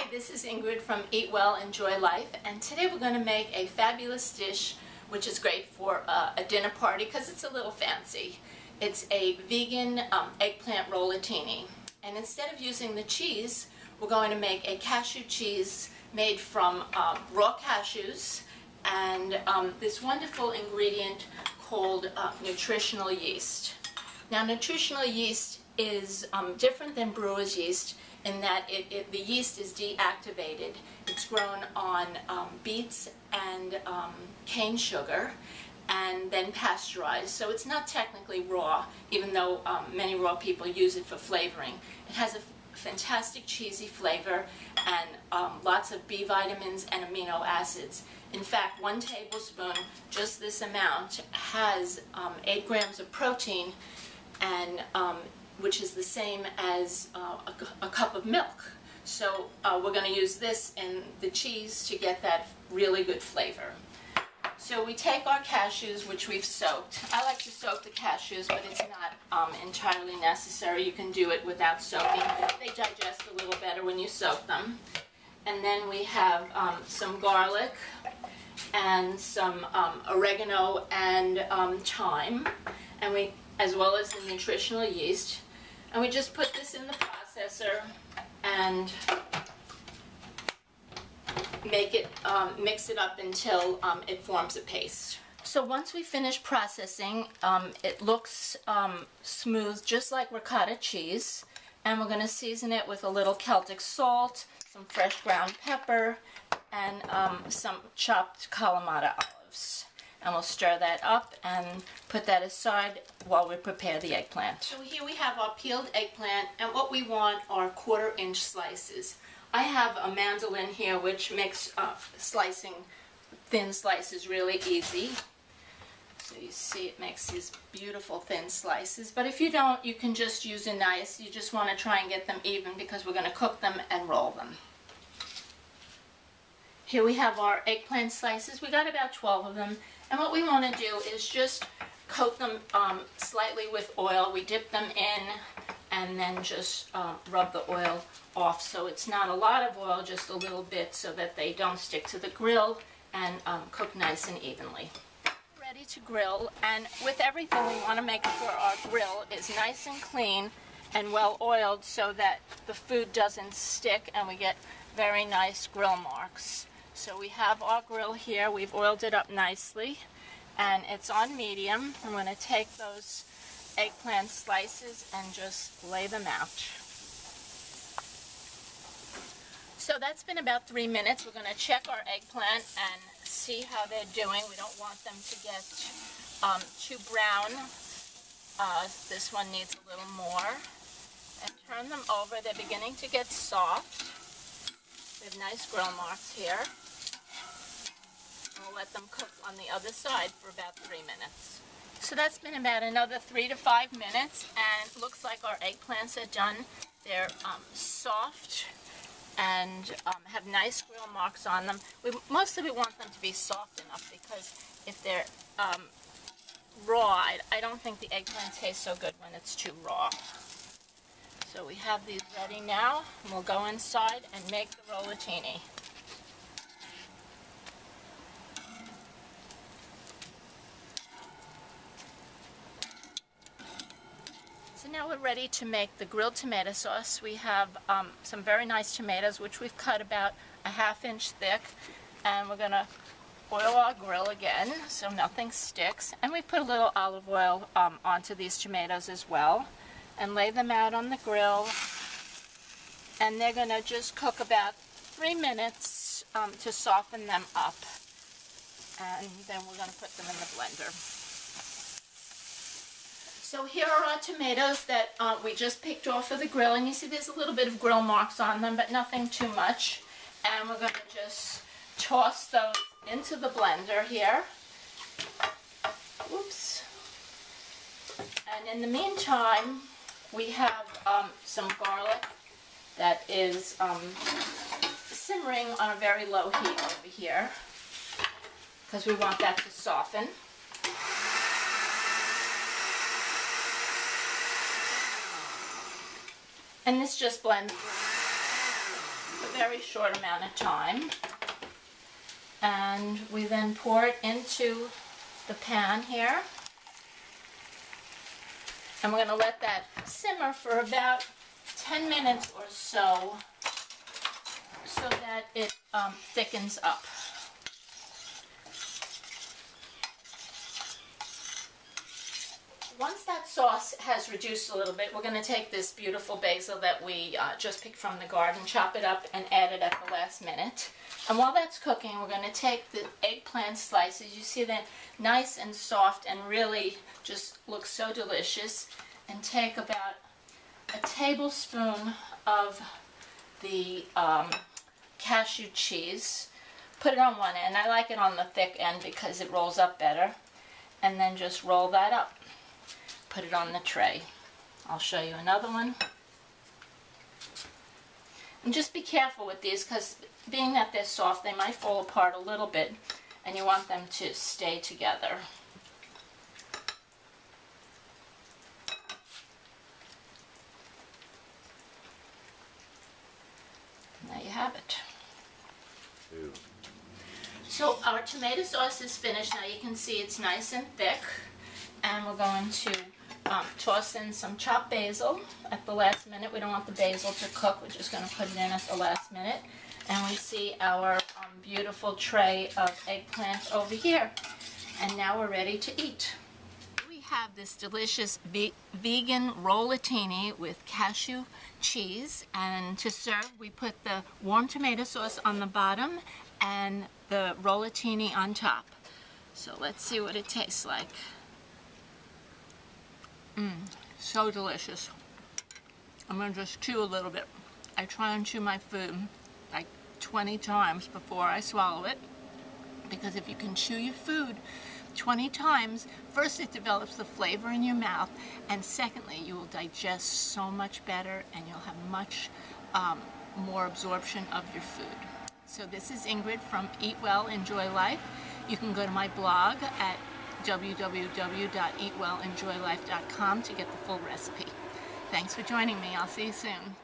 Hi, this is Ingrid from Eat Well, Enjoy Life, and today we're going to make a fabulous dish which is great for a dinner party because it's a little fancy. It's a vegan eggplant rollatini, and instead of using the cheese, we're going to make a cashew cheese made from raw cashews and this wonderful ingredient called nutritional yeast. Now, nutritional yeast is different than brewer's yeast in that the yeast is deactivated. It's grown on beets and cane sugar and then pasteurized. So it's not technically raw, even though many raw people use it for flavoring. It has a fantastic cheesy flavor and lots of B vitamins and amino acids. In fact, 1 tablespoon, just this amount, has 8 grams of protein, and which is the same as a cup of milk. So we're going to use this in the cheese to get that really good flavor. So we take our cashews, which we've soaked. I like to soak the cashews, but it's not entirely necessary. You can do it without soaking. They digest a little better when you soak them. And then we have some garlic and some oregano and thyme, and as well as the nutritional yeast. And we just put this in the processor and make it, mix it up until it forms a paste. So once we finish processing, it looks smooth, just like ricotta cheese. And we're going to season it with a little Celtic salt, some fresh ground pepper, and some chopped Kalamata olives. And we'll stir that up and put that aside while we prepare the eggplant. So here we have our peeled eggplant, and what we want are 1/4-inch slices. I have a mandolin here which makes slicing thin slices really easy. So you see it makes these beautiful thin slices, but if you don't, you can just use a knife. You just want to try and get them even because we're going to cook them and roll them. Here we have our eggplant slices. We got about 12 of them. And what we want to do is just coat them slightly with oil. We dip them in and then just rub the oil off. So it's not a lot of oil, just a little bit, so that they don't stick to the grill and cook nice and evenly. Ready to grill, and with everything we want to make sure our grill is nice and clean and well oiled so that the food doesn't stick and we get very nice grill marks. So we have our grill here. We've oiled it up nicely, and it's on medium. I'm going to take those eggplant slices and just lay them out. So that's been about 3 minutes. We're going to check our eggplant and see how they're doing. We don't want them to get too brown. This one needs a little more. And turn them over. They're beginning to get soft. We have nice grill marks here. We'll let them cook on the other side for about 3 minutes. So that's been about another 3 to 5 minutes, and it looks like our eggplants are done. They're soft and have nice grill marks on them. Most of it want them to be soft enough, because if they're raw, I don't think the eggplant tastes so good when it's too raw. So we have these ready now, and we'll go inside and make the rollatini. So now we're ready to make the grilled tomato sauce. We have some very nice tomatoes, which we've cut about a 1/2 inch thick, and we're going to oil our grill again so nothing sticks. And we put a little olive oil onto these tomatoes as well, and lay them out on the grill. And they're going to just cook about 3 minutes to soften them up. And then we're going to put them in the blender. So here are our tomatoes that we just picked off of the grill, and you see there's a little bit of grill marks on them, but nothing too much. And we're going to just toss those into the blender here. Oops. And in the meantime, we have some garlic that is simmering on a very low heat over here, because we want that to soften. And this just blends a very short amount of time. And we then pour it into the pan here. And we're going to let that simmer for about 10 minutes or so that it thickens up. Once that sauce has reduced a little bit, we're going to take this beautiful basil that we just picked from the garden, chop it up, and add it at the last minute. And while that's cooking, we're going to take the eggplant slices. You see they're nice and soft and really just look so delicious. And take about a tablespoon of the cashew cheese. Put it on one end. I like it on the thick end because it rolls up better. And then just roll that up. Put it on the tray. I'll show you another one. And just be careful with these because being that they're soft, they might fall apart a little bit and you want them to stay together. And there you have it. Ew. So our tomato sauce is finished. Now you can see it's nice and thick. And we're going to toss in some chopped basil at the last minute. We don't want the basil to cook. We're just going to put it in at the last minute. And we see our beautiful tray of eggplant over here. And now we're ready to eat. We have this delicious vegan rollatini with cashew cheese. And to serve, we put the warm tomato sauce on the bottom and the rollatini on top. So let's see what it tastes like. So delicious. I'm going to just chew a little bit. I try and chew my food like 20 times before I swallow it, because if you can chew your food 20 times, first it develops the flavor in your mouth, and secondly you will digest so much better and you'll have much more absorption of your food. So this is Ingrid from Eat Well, Enjoy Life. You can go to my blog at www.eatwellenjoylife.com to get the full recipe. Thanks for joining me. I'll see you soon.